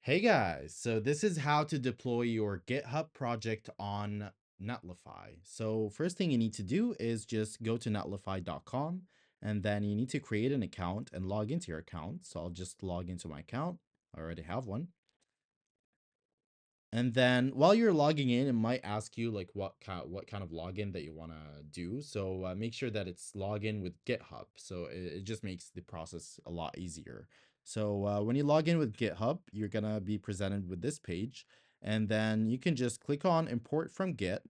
Hey guys, so this is how to deploy your GitHub project on Netlify. So first thing you need to do is just go to netlify.com and then you need to create an account and log into your account. So I'll just log into my account. I already have one. And then while you're logging in, it might ask you like what kind of login that you want to do. So make sure that it's login with GitHub. So it just makes the process a lot easier. So when you log in with GitHub, you're gonna be presented with this page, and then you can just click on import from Git,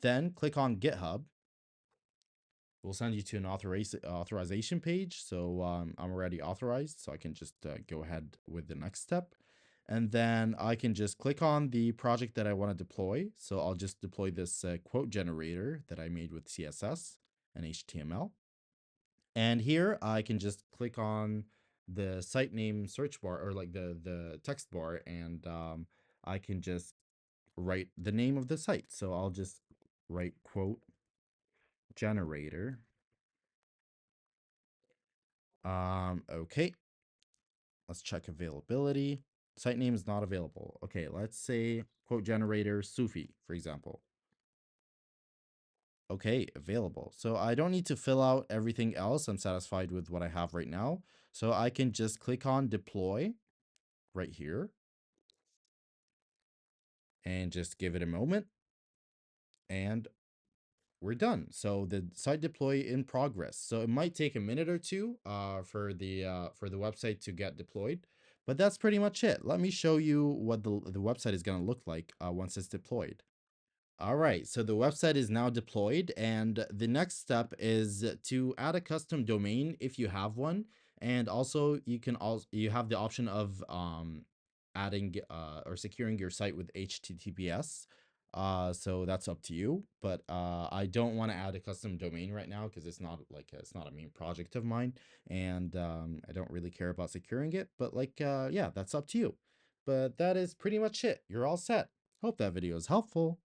then click on GitHub. We'll send you to an authorization page. So I'm already authorized, so I can just go ahead with the next step. And then I can just click on the project that I want to deploy. So I'll just deploy this quote generator that I made with CSS and HTML. And here I can just click on the site name search bar, or like the text bar, and I can just write the name of the site. So I'll just write quote generator. Okay, let's check availability. Site name is not available. Okay, let's say quote generator Sufi, for example. Okay, available. So I don't need to fill out everything else. I'm satisfied with what I have right now. So I can just click on deploy right here and just give it a moment. And we're done. So the site deploy in progress. So it might take a minute or two for the website to get deployed, but that's pretty much it. Let me show you what the website is going to look like once it's deployed. All right, so the website is now deployed, and the next step is to add a custom domain if you have one, and also you have the option of adding or securing your site with HTTPS. So that's up to you, but I don't want to add a custom domain right now because it's not a main project of mine, and I don't really care about securing it. But yeah, that's up to you. But that is pretty much it. You're all set. Hope that video is helpful.